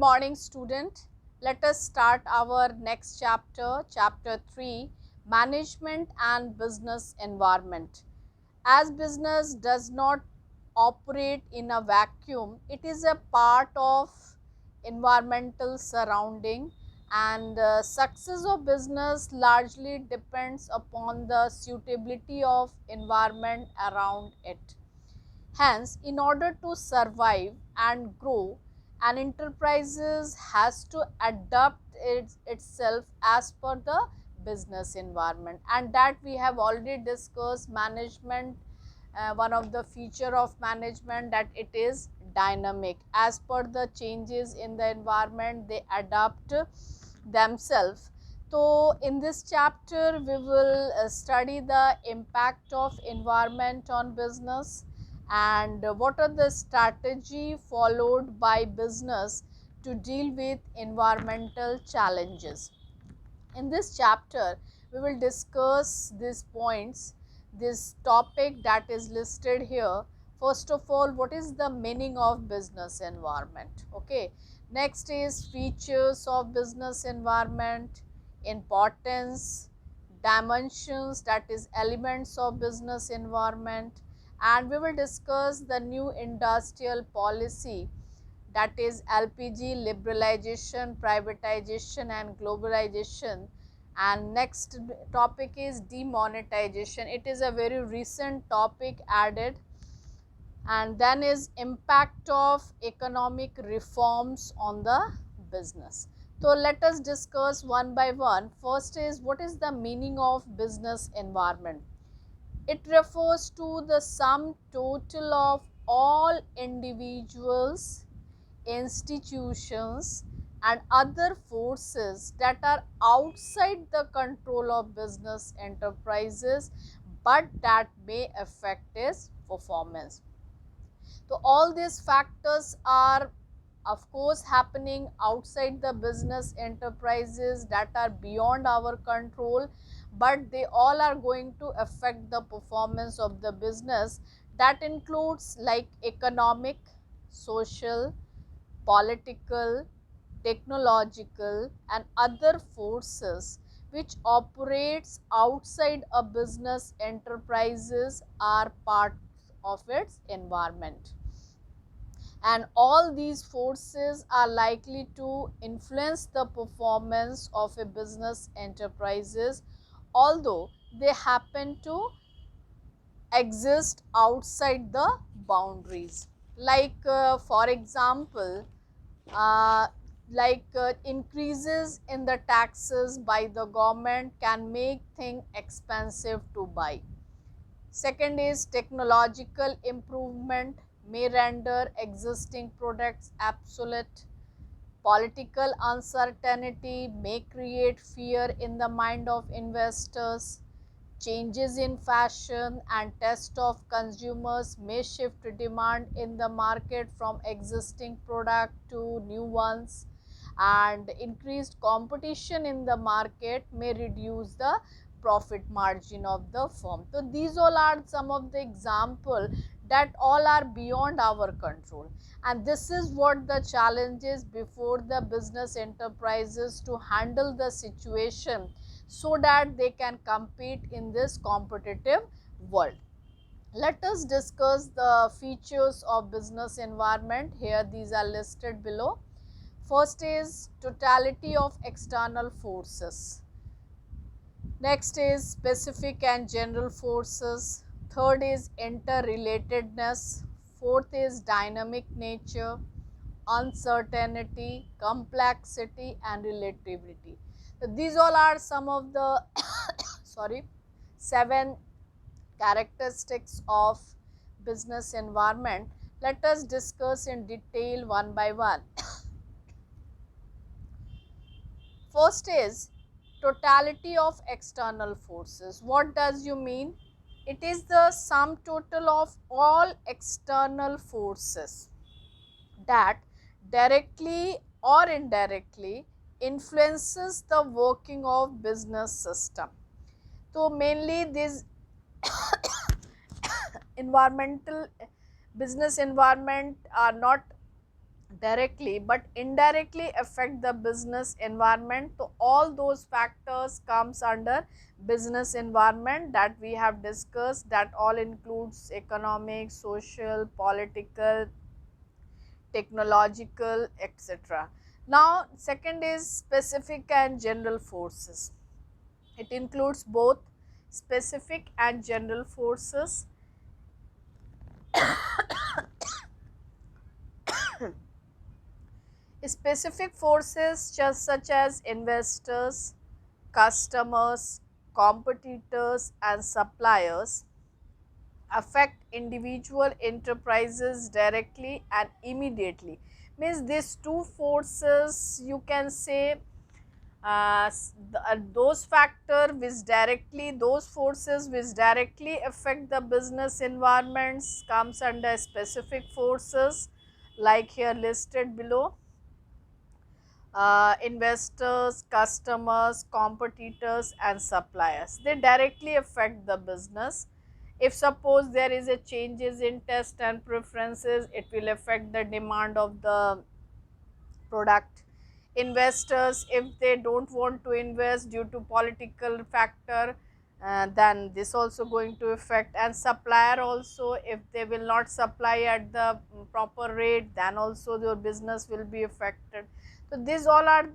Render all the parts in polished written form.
morning, student. Let us start our next chapter, chapter 3, Management and Business Environment. As business does not operate in a vacuum, it is a part of environmental surrounding, and success of business largely depends upon the suitability of environment around it. Hence, in order to survive and grow, an enterprise has to adapt itself as per the business environment, and that we have already discussed. Management, one of the feature of management, that it is dynamic. As per the changes in the environment, they adapt themselves. So in this chapter we will study the impact of environment on business, and what are the strategy followed by business to deal with environmental challenges. In this chapter we will discuss these points, this topic that is listed here. First of all, what is the meaning of business environment? Okay, next is features of business environment, importance, dimensions, that is elements of business environment, and we will discuss the new industrial policy, that is LPG liberalization, privatization and globalization. And next topic is demonetization. It is a very recent topic added. And then is impact of economic reforms on the business. So let us discuss one by one. First is, what is the meaning of business environment? It refers to the sum total of all individuals, institutions and other forces that are outside the control of business enterprises, but that may affect its performance. So all these factors are of course happening outside the business enterprises, that are beyond our control, but they all are going to affect the performance of the business. That includes like economic, social, political, technological and other forces which operates outside a business enterprises are part of its environment. And all these forces are likely to influence the performance of a business enterprises, although they happen to exist outside the boundaries. Like for example, uh, increases in the taxes by the government can make things expensive to buy. Second is technological improvement may render existing products obsolete. Political uncertainty may create fear in the mind of investors. Changes in fashion and taste of consumers may shift demand in the market from existing product to new ones, and increased competition in the market may reduce the profit margin of the firm. So these all are some of the example that all are beyond our control, and this is what the challenge is before the business enterprises to handle the situation so that they can compete in this competitive world. Let us discuss the features of business environment. Here these are listed below. First is totality of external forces. Next is specific and general forces. Third is interrelatedness. Fourth is dynamic nature, uncertainty, complexity and relativity. So these all are some of the sorry, 7 characteristics of business environment. Let us discuss in detail one by one. First is totality of external forces. What does you mean? It is the sum total of all external forces that directly or indirectly influences the working of business system. So mainly these environmental business environment are not directly but indirectly affect the business environment. So all those factors comes under business environment that we have discussed, that all includes economic, social, political, technological, etc. Now second is specific and general forces. It includes both specific and general forces. Specific forces just such as investors, customers, competitors and suppliers affect individual enterprises directly and immediately. Means these two forces, you can say, those factor which directly, those forces which directly affect the business environments comes under specific forces, like here listed below. Investors, customers, competitors and suppliers, they directly affect the business. If suppose there is a changes in taste and preferences, it will affect the demand of the product. Investors, if they don't want to invest due to political factor, then this also going to affect. And supplier also, if they will not supply at the proper rate, then also your business will be affected. So these all are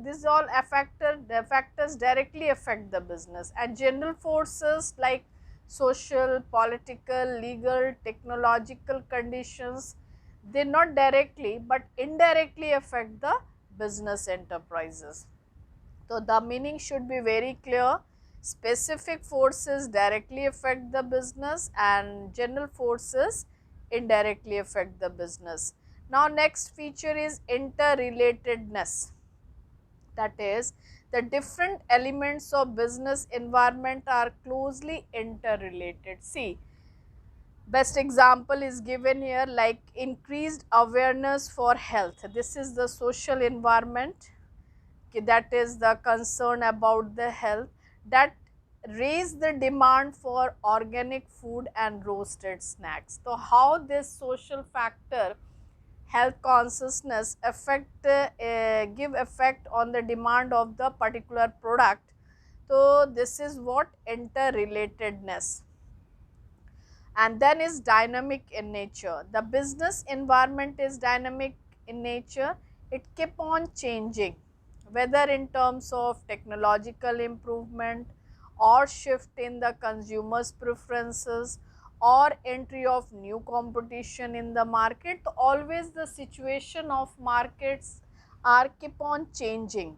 these all the factors directly affect the business. And general forces like social, political, legal, technological conditions, they not directly but indirectly affect the business enterprises. So the meaning should be very clear. Specific forces directly affect the business and general forces indirectly affect the business. Now next feature is interrelatedness. That is, the different elements of business environment are closely interrelated. See, best example is given here, like increased awareness for health. This is the social environment, that is the concern about the health, that raise the demand for organic food and roasted snacks. So how this social factor, health consciousness, affect give effect on the demand of the particular product. So this is what interrelatedness. And then is dynamic in nature. The business environment is dynamic in nature. It keep on changing, whether in terms of technological improvement or shift in the consumers preferences or entry of new competition in the market. Always the situation of markets are keep on changing.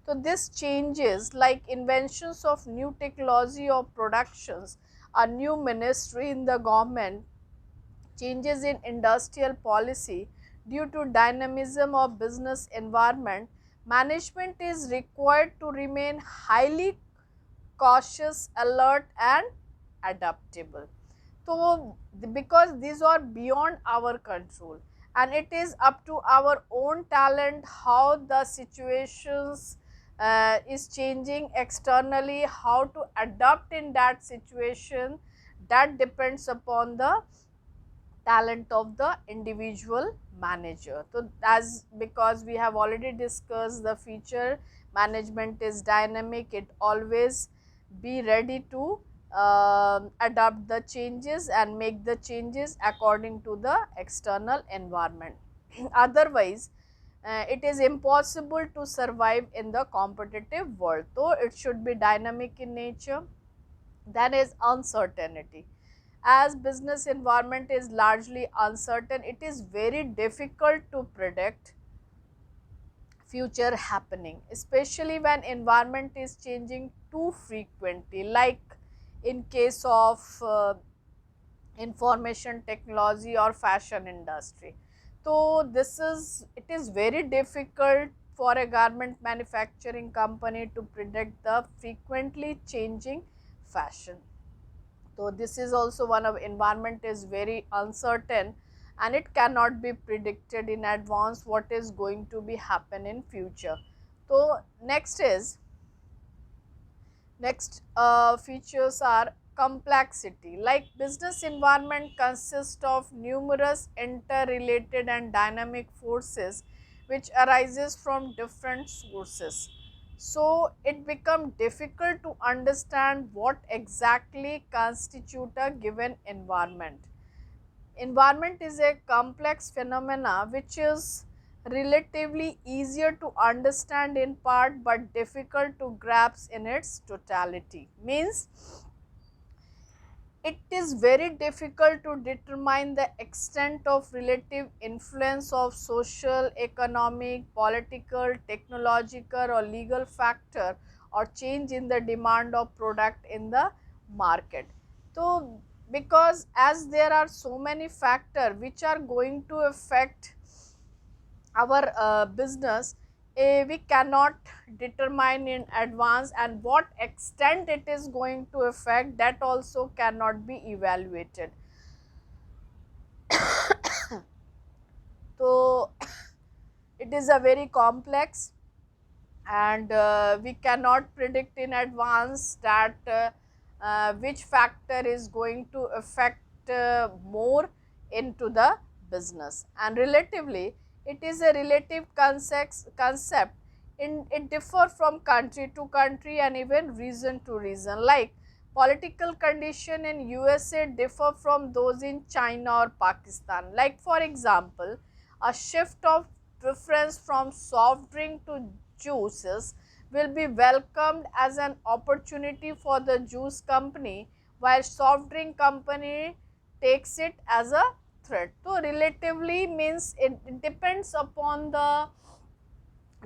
So this changes, like inventions of new technology or productions, a new ministry in the government, changes in industrial policy. Due to dynamism of business environment, management is required to remain highly cautious, alert and adaptable. So because these are beyond our control, and it is up to our own talent how the situations is changing externally, how to adapt in that situation, that depends upon the talent of the individual manager. So as because we have already discussed the feature, management is dynamic, it always be ready to adapt the changes and make the changes according to the external environment. Otherwise it is impossible to survive in the competitive world. So it should be dynamic in nature. Then is uncertainty. As business environment is largely uncertain, it is very difficult to predict future happening, especially when environment is changing too frequently, like in case of information technology or fashion industry. So this is, it is very difficult for a garment manufacturing company to predict the frequently changing fashion. So this is also one of, environment is very uncertain and it cannot be predicted in advance what is going to be happen in future. So next features are complexity. Like business environment consists of numerous interrelated and dynamic forces which arises from different sources. So it becomes difficult to understand what exactly constitute a given environment. Environment is a complex phenomena which is relatively easier to understand in part but difficult to grasp in its totality. Means it is very difficult to determine the extent of relative influence of social, economic, political, technological or legal factor or change in the demand of product in the market. So because as there are so many factors which are going to affect our business, we cannot determine in advance, and what extent it is going to affect, that also cannot be evaluated. So it is a very complex, and we cannot predict in advance that which factor is going to affect more into the business. And relatively, it is a relative concept. It differ from country to country and even region to region. Like political condition in USA differ from those in China or Pakistan. Like for example, a shift of preference from soft drink to juices will be welcomed as an opportunity for the juice company, while soft drink company takes it as a threat. So relatively means it depends upon the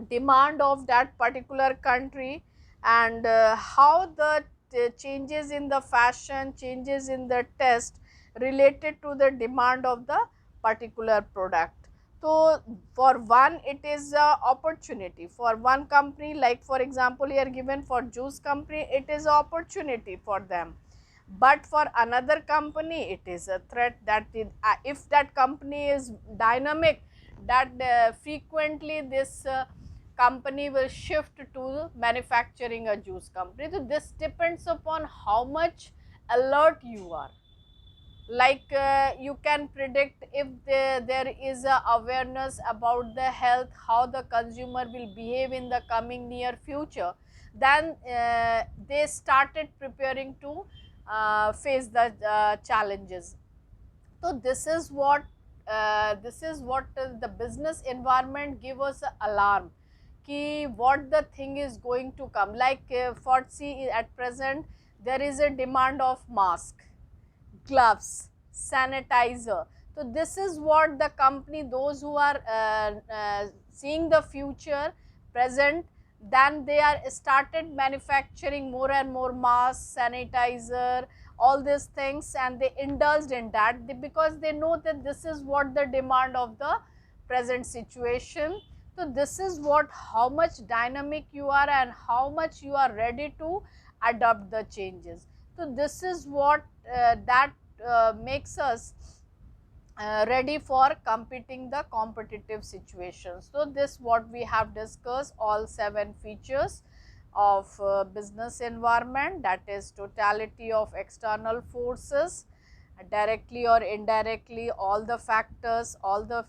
demand of that particular country, and how the changes in the fashion, changes in the taste related to the demand of the particular product. So for one it is a opportunity for one company, like for example here given for juice company, it is a opportunity for them, but for another company it is a threat. That if that company is dynamic, that frequently this company will shift to manufacturing a juice company. So this depends upon how much alert you are. Like you can predict if there is a awareness about the health, how the consumer will behave in the coming near future, then they started preparing to face the challenges. So this is what the business environment give us a alarm ki what the thing is going to come. Like for see at present there is a demand of mask, gloves, sanitizer. So this is what the company, those who are seeing the future present, then they are started manufacturing more and more masks, sanitizer, all these things, and they indulged in that because they know that this is what the demand of the present situation. So this is what how much dynamic you are and how much you are ready to adopt the changes. So this is what that makes us ready for competing the competitive situations. So this what we have discussed, all 7 features of business environment, that is totality of external forces, directly or indirectly all the factors, all the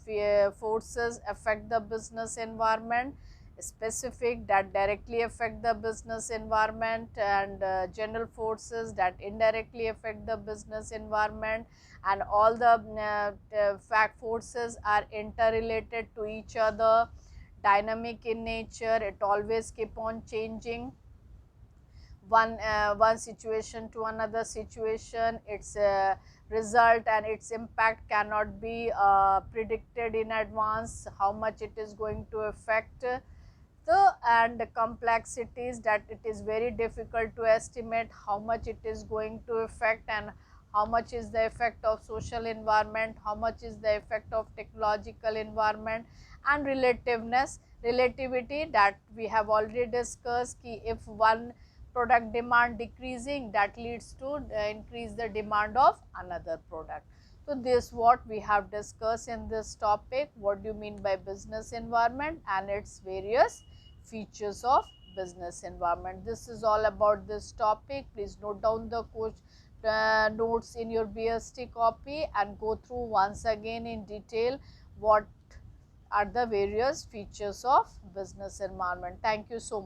forces affect the business environment, specific that directly affect the business environment, and general forces that indirectly affect the business environment, and all the fact forces are interrelated to each other, dynamic in nature, it always keep on changing one situation to another situation. Its result and its impact cannot be predicted in advance, how much it is going to affect and the complexities, that it is very difficult to estimate how much it is going to affect, and how much is the effect of social environment, how much is the effect of technological environment, and relativity, that we have already discussed ki if one product demand decreasing, that leads to increase the demand of another product. So this what we have discussed in this topic, what do you mean by business environment and its various features of business environment. This is all about this topic. Please note down the notes in your BST copy and go through once again in detail what are the various features of business environment. Thank you so much.